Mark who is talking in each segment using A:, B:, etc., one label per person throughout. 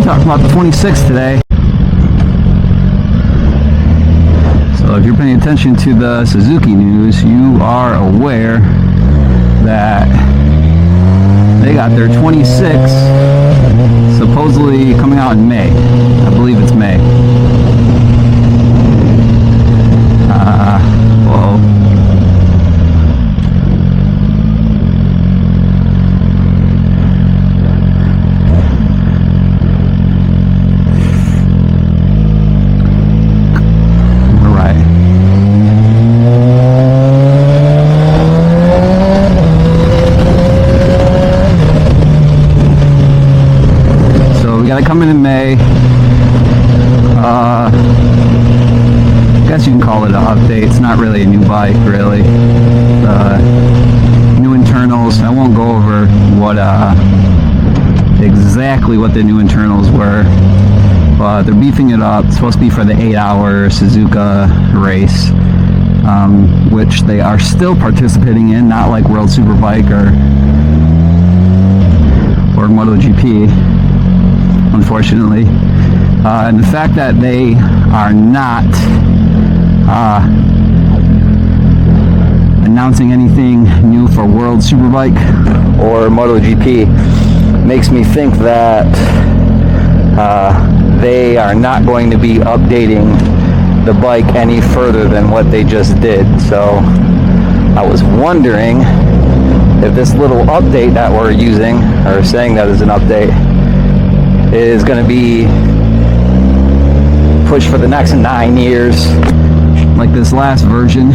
A: talk about the 26 today. So if you're paying attention to the Suzuki news, you are aware that they got their 26 supposedly coming out in May. I believe it's May. Whoa. Coming in May. I guess you can call it an update. It's not really a new bike, really. New internals. I won't go over what exactly what the new internals were, but they're beefing it up. It's supposed to be for the 8-hour Suzuka race, which they are still participating in, not like World Superbike or MotoGP. Unfortunately, and the fact that they are not announcing anything new for World Superbike or MotoGP makes me think that they are not going to be updating the bike any further than what they just did. So I was wondering if this little update that we're using, or saying that is an update, is going to be pushed for the next 9 years like this last version.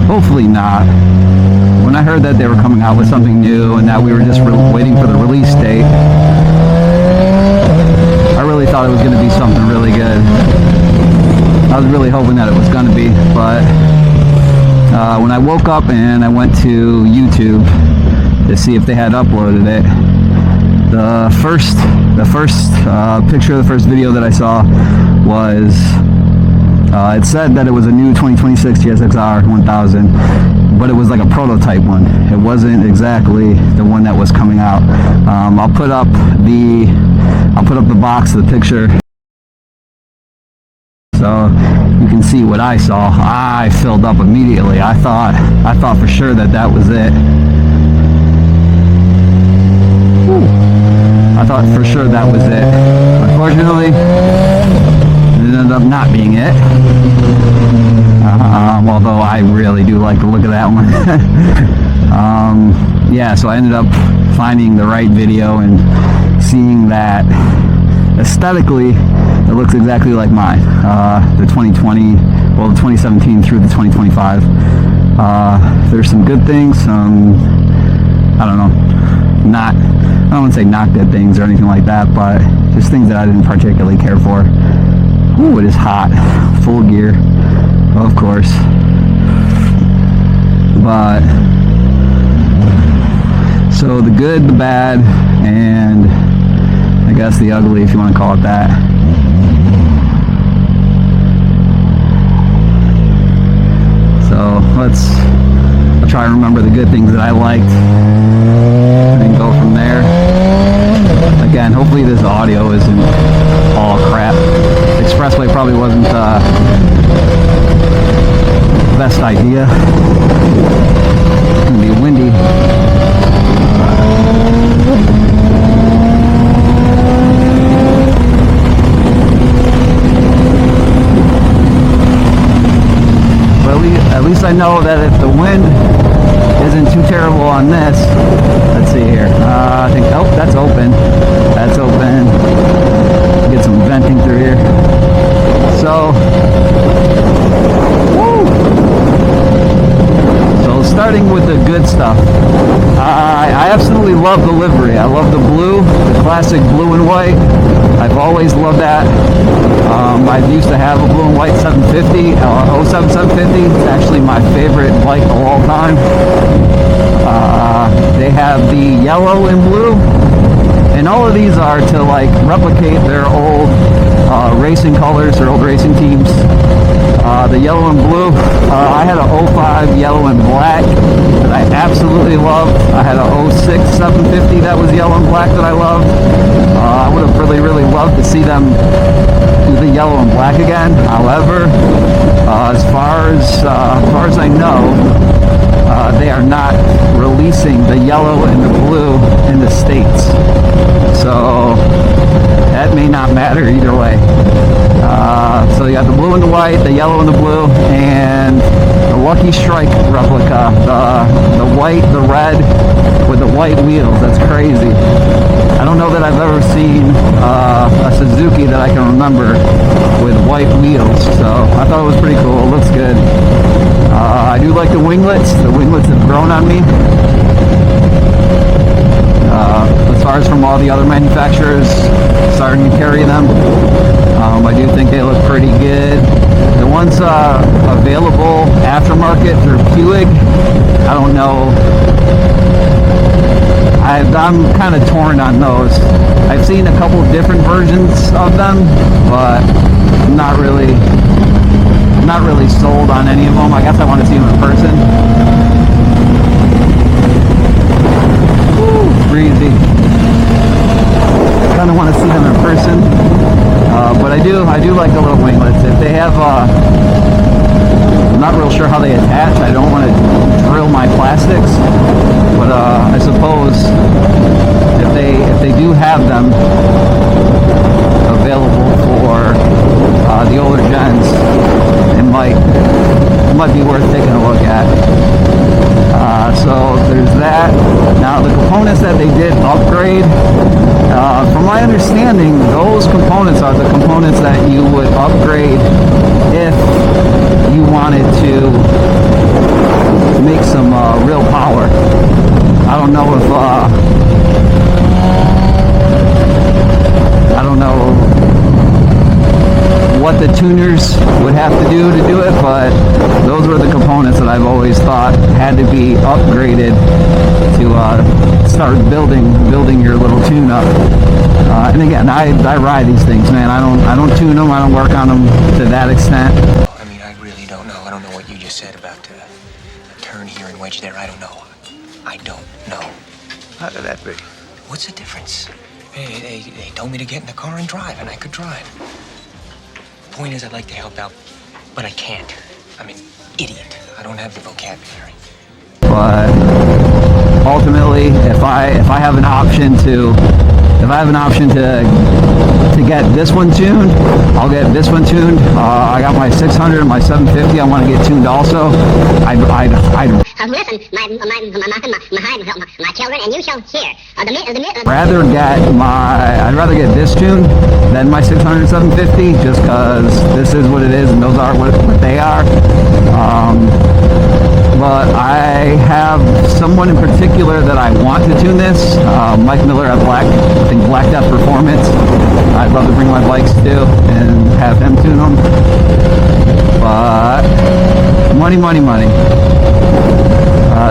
A: Hopefully not. When I heard that they were coming out with something new and that we were just waiting for the release date, I really thought it was going to be something really good. I was really hoping that it was going to be, but when I woke up and I went to YouTube to see if they had uploaded it, the first picture of the first video that I saw was, it said that it was a new 2026 GSXR 1000, but it was like a prototype one. It wasn't exactly the one that was coming out. I'll put up the box of the picture so you can see what I saw. I filled up immediately. I thought for sure that was it. I thought for sure that was it. Unfortunately, it ended up not being it. Although I really do like the look of that one. Yeah, so I ended up finding the right video and seeing that aesthetically it looks exactly like mine. The 2020, well, the 2017 through the 2025. There's some good things, I don't know, I don't want to say not good things or anything like that, but just things that I didn't particularly care for. Ooh, it is hot. Full gear, of course. But, so the good, the bad, and I guess the ugly, if you want to call it that. So, I'll try and remember the good things that I liked and then go from there. Again, hopefully this audio isn't all crap. The expressway probably wasn't the best idea. It's gonna be windy. But at least I know that if the wind isn't too terrible on this, let's see here. I think, oh, that's open. That's open. Get some venting through here. So, woo! So starting with the good stuff. I absolutely love the livery. I love the blue, the classic blue and white. I've always loved that. I used to have a blue and white 750, 07 750. It's actually my favorite bike of all time. They have the yellow and blue, and all of these are to like replicate their old racing colors, their old racing teams. The yellow and blue, I had a 05 yellow and black. that I absolutely love. I had a 06 750 that was yellow and black that I loved. I would have really loved to see them do the yellow and black again. However, as far as I know, they are not releasing the yellow and the blue in the States. So that may not matter either way. So you got the blue and the white, the yellow and the blue, and the Lucky Strike replica. The white, the red with the white wheels. That's crazy. I don't know that I've ever seen a Suzuki that I can remember with white wheels. So I thought it was pretty cool. It looks good. I do like the winglets. The winglets have grown on me. As far as from all the other manufacturers starting to carry them, I do think they look pretty good. The ones available aftermarket through Puig, I don't know. I'm kind of torn on those. I've seen a couple of different versions of them, but I'm not really sold on any of them. I guess I want to see them in person. Woo, breezy. Kind of want to see them in person, but I do like the little winglets. If they have, I'm not real sure how they attach. I don't want to drill my plastics, but I suppose if they do have them available for the older gens, it might be worth taking a look at. So there's that. Now the components that they did upgrade, from my understanding, those components are the components that you would upgrade if you wanted to make some real power. I don't know if I don't know what the tuners would have to do it, but those were the components that I've always thought had to be upgraded to start building your little tune-up. And again, I ride these things, man. I don't tune them. I don't work on them to that extent.
B: I mean, I really don't know. I don't know what you just said about a turn here and wedge there. I don't know. I don't know.
C: How could that be?
B: What's the difference? They told me to get in the car and drive, and I could drive. Point is, I'd like to help out, but I can't. I'm an idiot. I don't have the vocabulary.
A: But ultimately, if I have an option to get this one tuned, I'll get this one tuned. I got my 600 and my 750. I want to get tuned also. I'd
D: Listen, my children, and you shall hear.
A: I'd rather get this tuned than my 600 750, just because this is what it is and those are what they are. But I have someone in particular that I want to tune this. Mike Miller at Black Death Performance. I'd love to bring my bikes too and have him tune them. But money.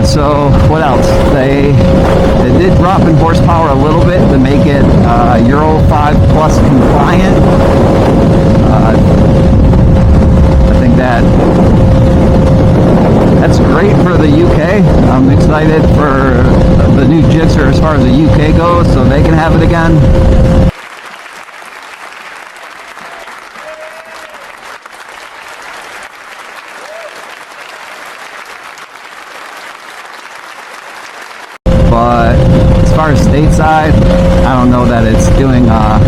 A: So what else? They did drop in horsepower a little bit to make it Euro 5 plus compliant. I think that's great for the UK. I'm excited for the new Gixxer as far as the UK goes, so they can have it again. But as far as stateside, I don't know that it's doing I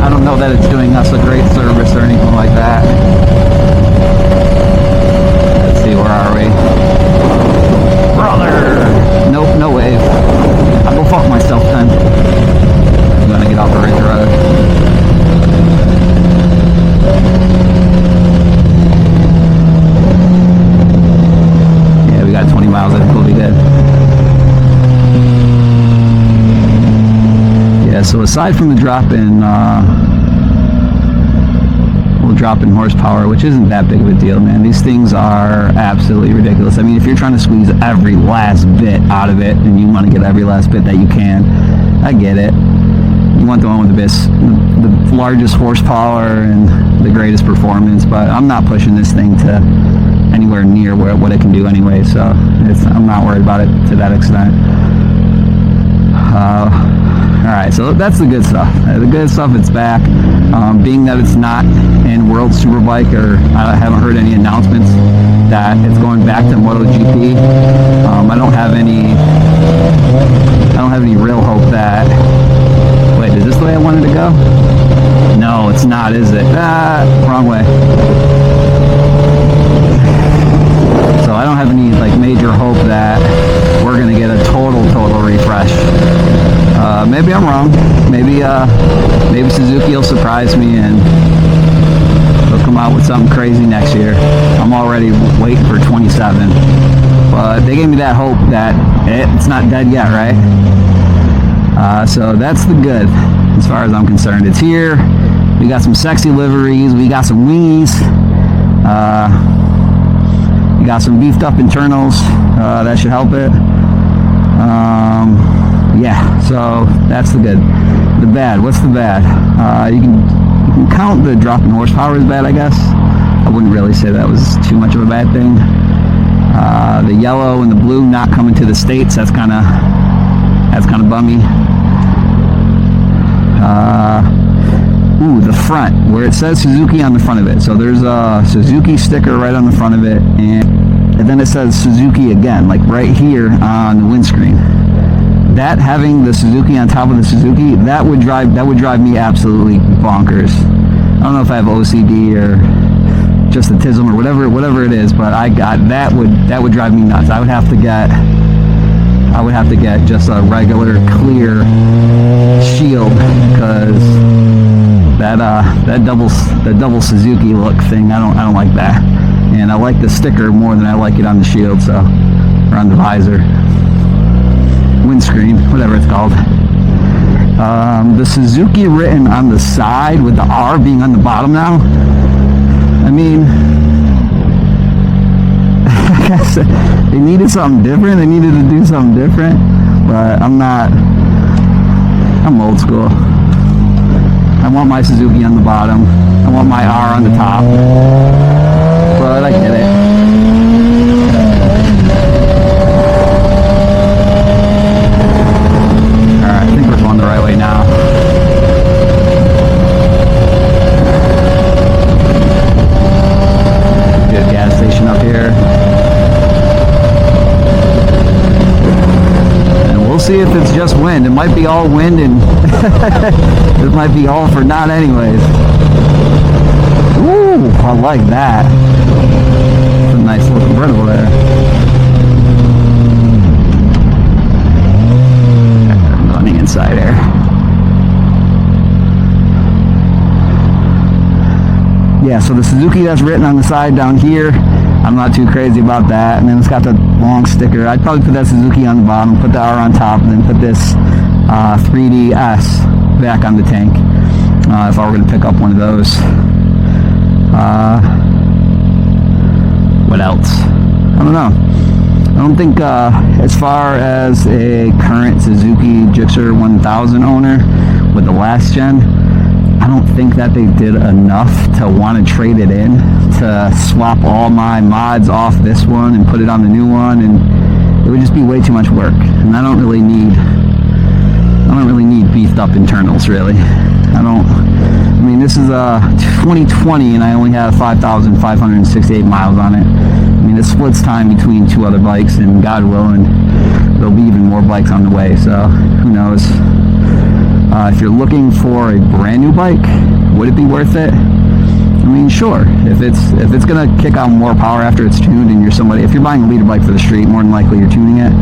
A: don't know that it's doing us a great service or anything like that. Let's see, where are we? Brother! Nope, no wave. I'll go fuck myself then. I'm gonna get off the ridge road. Yeah, we got 20 miles. I think we'll be good. So aside from the drop in horsepower, which isn't that big of a deal, man, these things are absolutely ridiculous. I mean, if you're trying to squeeze every last bit out of it and you want to get every last bit that you can, I get it. You want the one with the largest horsepower and the greatest performance, but I'm not pushing this thing to anywhere near what it can do anyway, so I'm not worried about it to that extent. Alright, so that's the good stuff. The good stuff, it's back. Being that it's not in World Superbike, or I haven't heard any announcements that it's going back to MotoGP, I don't have any real hope that... Wait, is this the way I wanted to go? No, it's not, is it? Wrong way. So I don't have any like major hope that we're gonna get a total refresh. Maybe I'm wrong. Maybe Suzuki will surprise me and they'll come out with something crazy next year. I'm already waiting for 27, but they gave me that hope that it's not dead yet, right? So that's the good as far as I'm concerned. It's here. We got some sexy liveries. We got some wings. We got some beefed up internals. That should help it. Yeah, so that's the good. The bad, what's the bad? You can count the drop in horsepower as bad, I guess. I wouldn't really say that was too much of a bad thing. The yellow and the blue not coming to the States, that's kind of bummy. Ooh, the front, where it says Suzuki on the front of it. So there's a Suzuki sticker right on the front of it, and then it says Suzuki again, like right here on the windscreen. That, having the Suzuki on top of the Suzuki, that would drive me absolutely bonkers. I don't know if I have OCD or just autism or whatever it is, but that would drive me nuts. I would have to get just a regular clear shield, because that double Suzuki look thing, I don't like that. And I like the sticker more than I like it on the shield, so, or on the visor, windscreen, whatever it's called. The Suzuki written on the side with the R being on the bottom now, I mean, I guess they needed something different. They needed to do something different, but I'm old school. I want my Suzuki on the bottom. I want my R on the top, but I get it. Alright, I think we're going the right way now. Good gas station up here. And we'll see if it's just wind. It might be all wind, and it might be all for naught anyways. Ooh, I like that. It's a nice little convertible there. On the inside there. Yeah, so the Suzuki that's written on the side down here, I'm not too crazy about that. And then it's got the long sticker. I'd probably put that Suzuki on the bottom, put the R on top, and then put this 3DS back on the tank, if I were going to pick up one of those. What else? I don't know. I don't think, as far as a current Suzuki Gixxer 1000 owner with the last gen, I don't think that they did enough to want to trade it in, to swap all my mods off this one and put it on the new one, and it would just be way too much work. And I don't really need beefed up internals, really. I mean, this is a 2020 and I only have 5,568 miles on it. I mean, it splits time between two other bikes, and God willing, there'll be even more bikes on the way, so who knows. If you're looking for a brand new bike, would it be worth it? I mean, sure. If it's gonna kick out more power after it's tuned, and if you're buying a leader bike for the street, more than likely you're tuning it.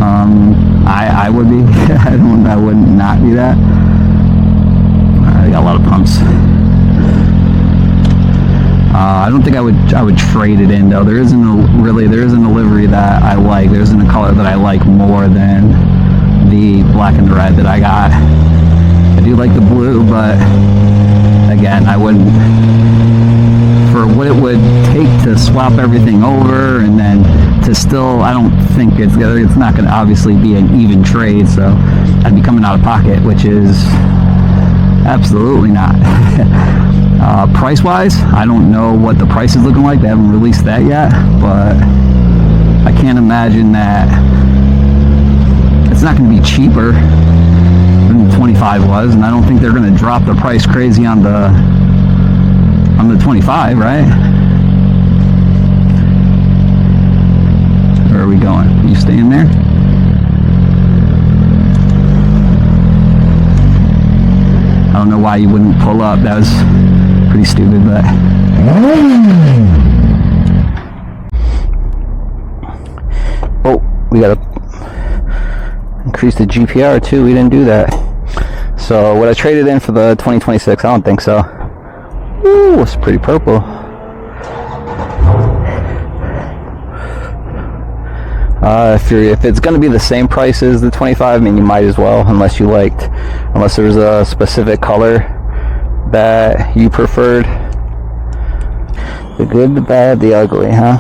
A: I would be. I would not do that. I got a lot of pumps. I don't think I would trade it in though. There isn't a livery that I like. There isn't a color that I like more than the black and the red that I got. I do like the blue, but again, I wouldn't, for what it would take to swap everything over, and then to still, I don't think it's not going to obviously be an even trade, so I'd be coming out of pocket, which is absolutely not. Price-wise, I don't know what the price is looking like. They haven't released that yet, but I can't imagine that it's not going to be cheaper than the 25 was, and I don't think they're going to drop the price crazy on the 25, right? Where are we going? Are you staying there? I don't know why you wouldn't pull up. That was pretty stupid, but... Oh, we gotta increase the GPR too. We didn't do that. So, would I trade it in for the 2026? I don't think so. Ooh, it's pretty purple. If it's going to be the same price as the 25, I mean, you might as well, unless there was a specific color that you preferred. The good, the bad, the ugly, huh?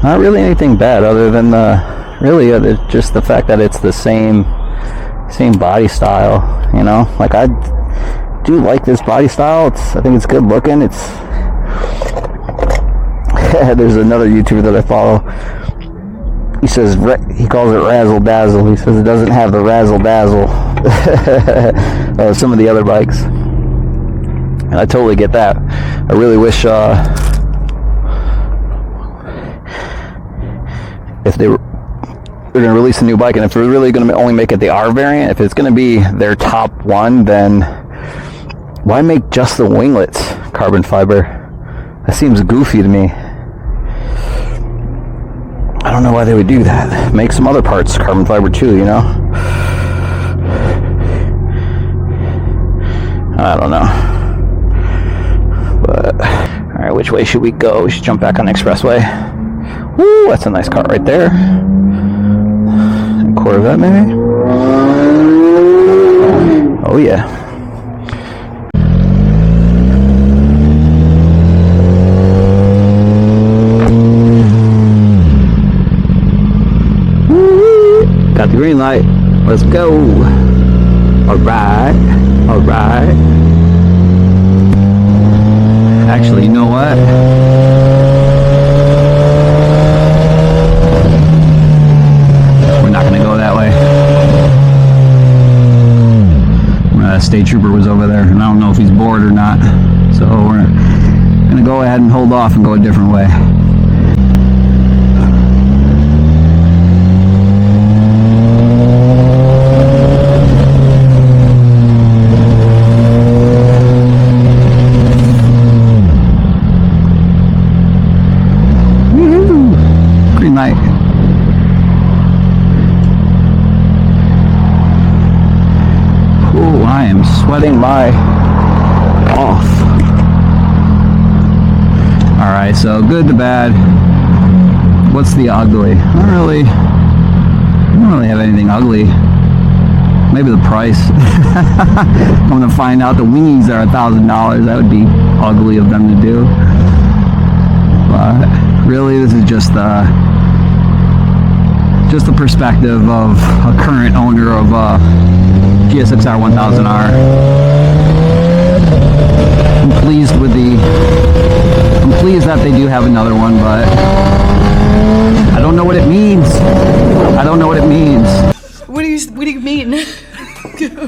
A: Not really anything bad other than just the fact that it's the same body style, you know? Like, I do like this body style. I think it's good looking. There's another YouTuber that I follow. He says he calls it razzle dazzle. He says it doesn't have the razzle dazzle of some of the other bikes, and I totally get that. I really wish if they're going to release a new bike, and if they're really going to only make it the R variant, if it's going to be their top one, then why make just the winglets carbon fiber? That seems goofy to me. I don't know why they would do that. Make some other parts carbon fiber too, you know? I don't know. But, alright, which way should we go? We should jump back on the expressway. Woo, that's a nice car right there. A Corvette, maybe? Oh, yeah. Got the green light. Let's go. Alright. Alright. Actually, you know what? We're not going to go that way. State trooper was over there, and I don't know if he's bored or not. So we're going to go ahead and hold off and go a different way. Sweating my off. Alright, so good to bad. What's the ugly? I don't really have anything ugly. Maybe the price. I'm gonna find out the wingies are $1,000. That would be ugly of them to do. But really, this is just the perspective of a current owner of GSXR 1000R. I'm pleased that they do have another one, but I don't know what it means. I don't know what it means.
C: What do you mean?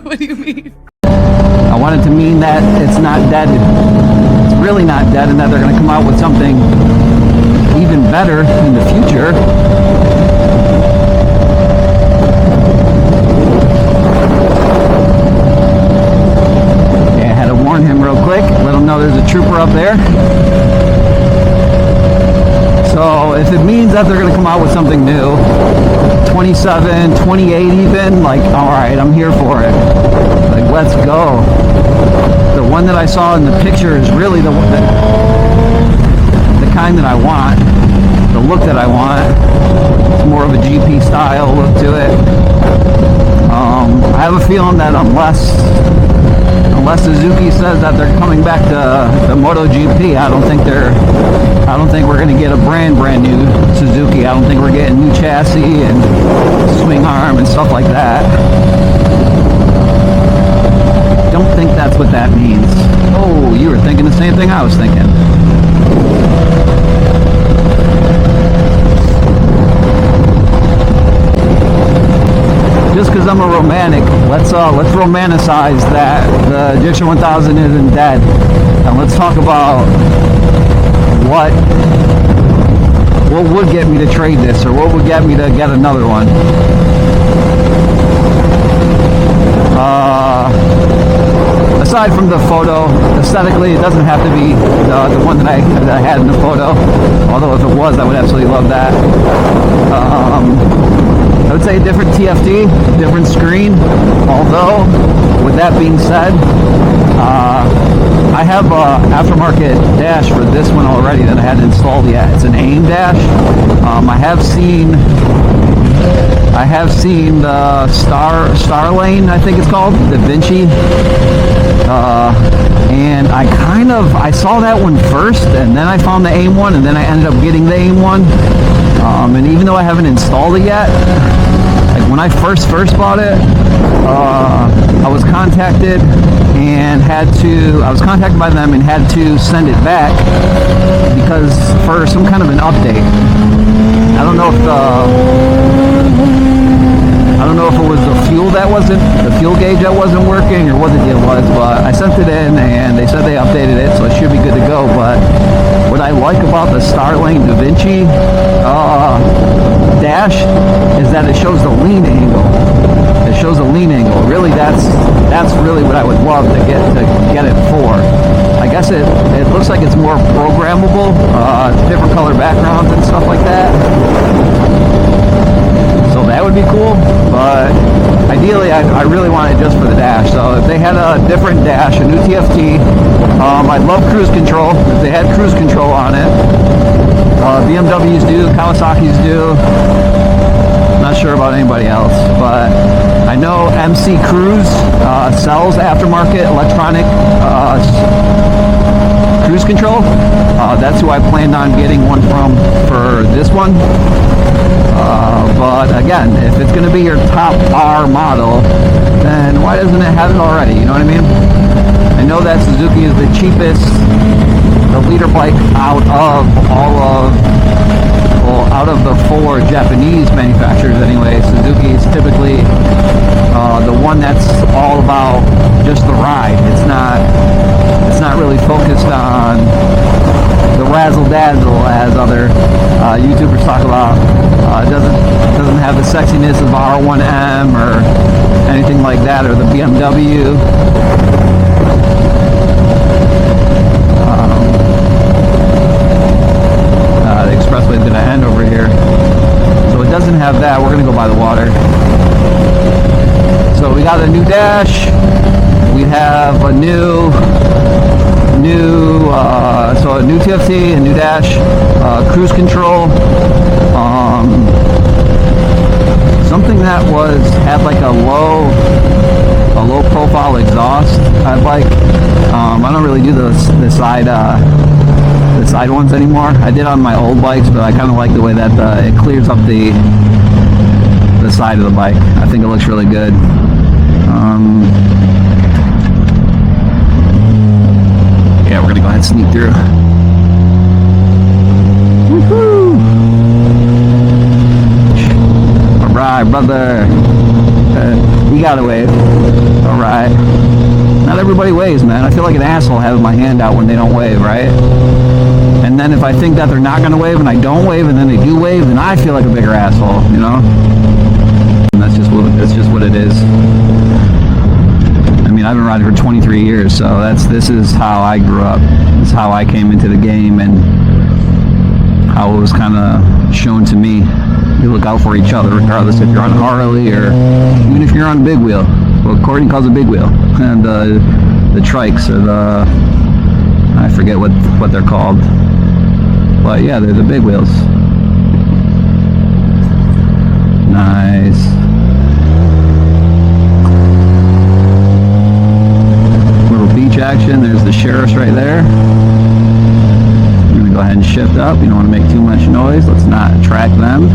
C: What do you mean?
A: I want it to mean that it's not dead. It's really not dead, and that they're going to come out with something even better in the future. Him real quick, let him know there's a trooper up there. So if it means that they're going to come out with something new, 27, 28 even, like, alright, I'm here for it. Like, let's go. The one that I saw in the picture is really the kind that I want, the look that I want. It's more of a GP style look to it. I have a feeling that unless Suzuki says that they're coming back to the MotoGP, I don't think we're going to get a brand new Suzuki. I don't think we're getting new chassis and swing arm and stuff like that. Don't think that's what that means. Oh, you were thinking the same thing I was thinking. Just because I'm a romantic, let's romanticize that the Gixxer 1000 isn't dead, and let's talk about what would get me to trade this, or what would get me to get another one. Aside from the photo, aesthetically, it doesn't have to be the one that I had in the photo. Although if it was, I would absolutely love that. I would say a different TFT, different screen. Although, with that being said, I have an aftermarket dash for this one already that I hadn't installed yet. It's an AIM dash. I have seen the Star Lane, I think it's called, Da Vinci, and I saw that one first, and then I found the AIM one, and then I ended up getting the AIM one, and even though I haven't installed it yet, like when I first bought it, I was contacted by them and had to send it back because for some kind of an update. I don't know if it was the fuel gauge that wasn't working or what the deal was, but I sent it in and they said they updated it, so it should be good to go. But what I like about the Starlane Da Vinci dash is that it shows the lean angle. It shows a lean angle. Really, that's really what I would love to get it for. I guess it looks like it's more programmable, different color backgrounds and stuff like that. So that would be cool, but ideally I really want it just for the dash. So if they had a different dash, a new TFT, I'd love cruise control. If they had cruise control on it, BMWs do, Kawasaki's do. Not sure about anybody else, but I know MC Cruise sells aftermarket electronic cruise control. That's who I planned on getting one from for this one. But again, if it's going to be your top R model, then why doesn't it have it already? You know what I mean? I know that Suzuki is the cheapest, the leader bike out of the four Japanese manufacturers anyway. Suzuki is typically the one that's all about just the ride. It's not really focused on the razzle dazzle as other YouTubers talk about. It doesn't have the sexiness of R1M or anything like that, or the BMW. The expressway is going to end over here, so it doesn't have that. We're going to go by the water. So we got a new dash. We have a new TFT, a new dash, cruise control, something that had like a low profile exhaust. I don't really do the side ones anymore. I did on my old bikes, but I kind of like the way that it clears up the side of the bike. I think it looks really good. Yeah, we're gonna go ahead and sneak through. Woohoo! All right, brother. You gotta wave. All right. Not everybody waves, man. I feel like an asshole having my hand out when they don't wave, right? And then if I think that they're not gonna wave and I don't wave and then they do wave, then I feel like a bigger asshole, you know? And that's just what it is. I mean, I've been riding for 23 years, so this is how I grew up. This is how I came into the game and how it was kind of shown to me. You look out for each other, regardless if you're on Harley or even if you're on a big wheel. Well, Courtney calls it big wheel, and the trikes or I forget what they're called, but yeah, they're the big wheels. Nice. Little beach action. There's the sheriffs right there. I'm gonna go ahead and shift up. You don't want to make too much noise. Let's not attract them.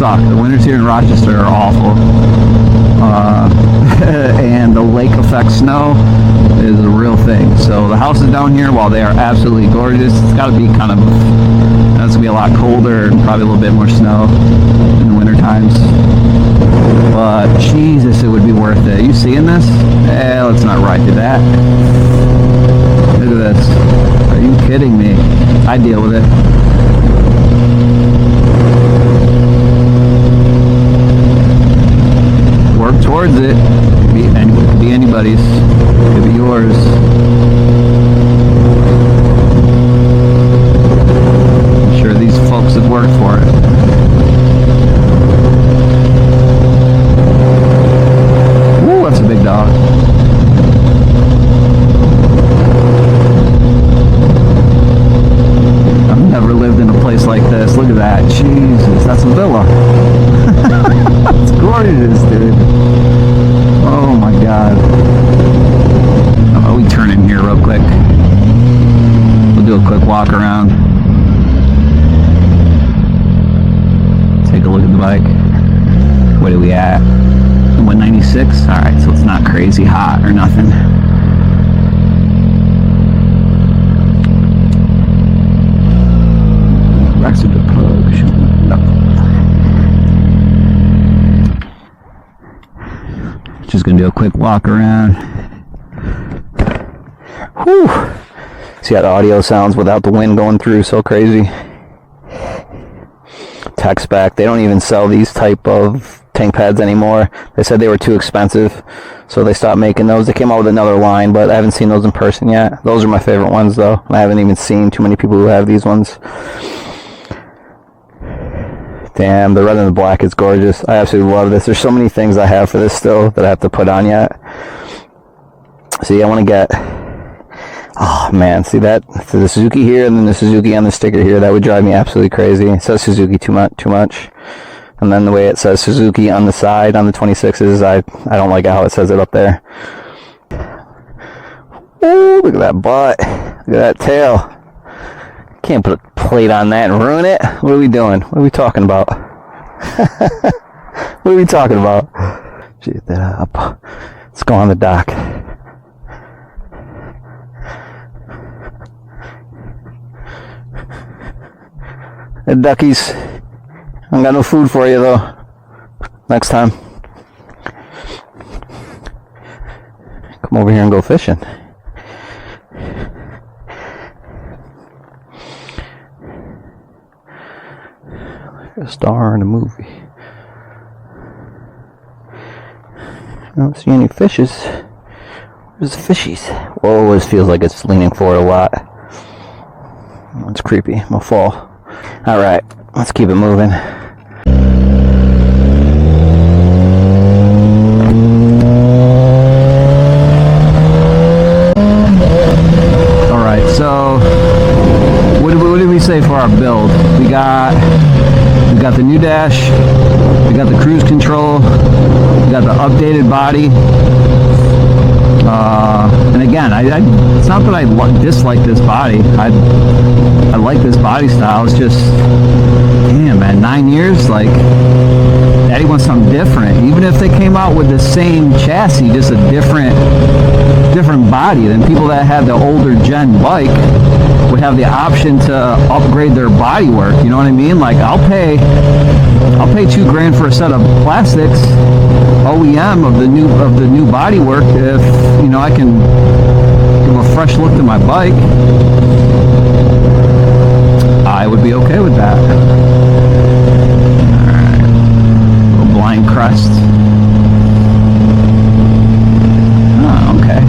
A: suck. The winters here in Rochester are awful. And the lake effect snow is a real thing. So the houses down here, while they are absolutely gorgeous, it's got to be kind of, it's going to be a lot colder and probably a little bit more snow in the winter times. But Jesus, it would be worth it. You seeing this? Let's not ride through that. Look at this. Are you kidding me? I deal with it. Work towards it. Could be anybody's. Could be yours. I'm sure these folks have worked for it. Ooh, that's a big dog. I've never lived in a place like this. Look at that. Jesus, that's a villa. It's gorgeous, dude. Oh my God. Oh, we turn in here real quick. We'll do a quick walk around. Take a look at the bike. What are we at? 196? Alright, so it's not crazy hot or nothing. Rest of the plug. Just gonna do a quick walk around. Whew. See how the audio sounds without the wind going through, so crazy. Tech spec. They don't even sell these type of tank pads anymore. They said they were too expensive, so they stopped making those. They came out with another line, but I haven't seen those in person yet. Those are my favorite ones, though. I haven't even seen too many people who have these ones. Damn, the red and the black is gorgeous. I absolutely love this. There's so many things I have for this still that I have to put on yet. See, I want to get... Oh, man. See that? So the Suzuki here and then the Suzuki on the sticker here. That would drive me absolutely crazy. It says Suzuki too much. And then the way it says Suzuki on the side on the 26s, I don't like how it says it up there. Ooh, look at that butt. Look at that tail. Can't put a plate on that and ruin it. What are we doing? What are we talking about? What are we talking about? Get that up. Let's go on the dock. Hey, duckies. I ain't got no food for you, though. Next time. Come over here and go fishing. A star in a movie. I don't see any fishes. Where's the fishies? Whoa, this feels like it's leaning forward a lot. It's creepy. I'm gonna fall. Alright, let's keep it moving. Alright, so what did we say for our build? We got the new dash, we got the cruise control, we got the updated body, and again, it's not that I dislike this body. I like this body style. It's just, damn man, 9 years, like, Daddy wants something different. Even if they came out with the same chassis, just a different body, then people that have the older gen bike would have the option to upgrade their body work. You know what I mean? Like, I'll pay $2,000 for a set of plastics OEM of the new body work if, you know, I can give a fresh look to my bike. I would be okay with that. Alright. Little blind crest. Oh, okay.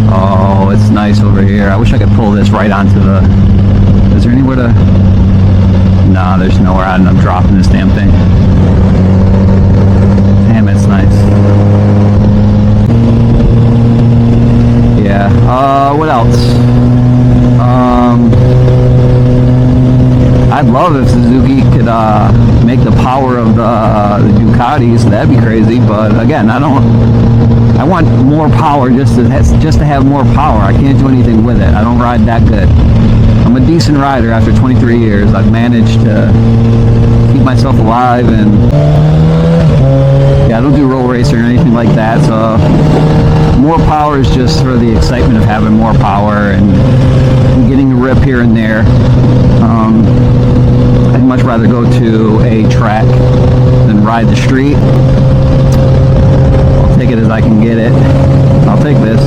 A: Oh, it's nice over here. I wish I could pull this right onto the... Is there anywhere to... No, there's nowhere. I'm dropping this damn thing. Damn, it's nice. Yeah. What else? I'd love if Suzuki could make the power of the Ducatis. That'd be crazy. But again, I want more power just to have more power. I can't do anything with it. I don't ride that good. I'm a decent rider after 23 years. I've managed to keep myself alive, and yeah, I don't do roll racer or anything like that, so more power is just for the excitement of having more power and getting a rip here and there. I'd much rather go to a track than ride the street. I'll take it as I can get it. I'll take this.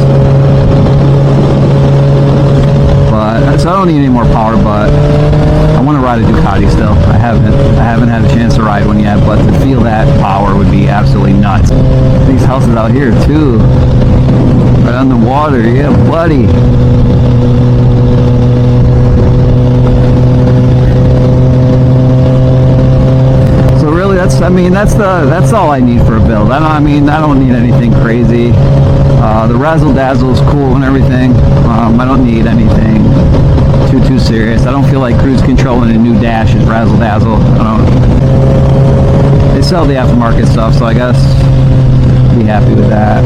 A: But so I don't need any more power, but I want to ride a Ducati still. I haven't had a chance to ride one yet, but to feel that power would be absolutely nuts. These houses out here too, right on the water. Yeah, buddy. So really, that's all I need for a build. I don't need anything crazy. The razzle dazzle is cool and everything. I don't need anything too serious. I don't feel like cruise control in a new dash is razzle dazzle. They sell the aftermarket stuff, so I guess be happy with that.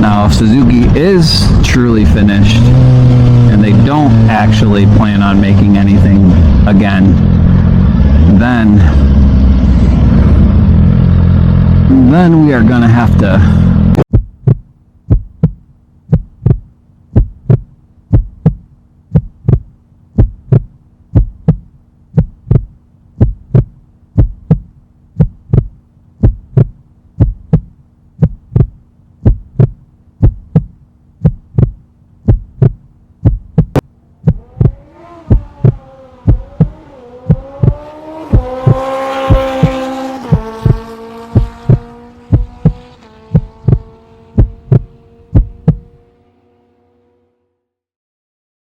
A: Now, if Suzuki is truly finished and they don't actually plan on making anything again, then we are gonna have to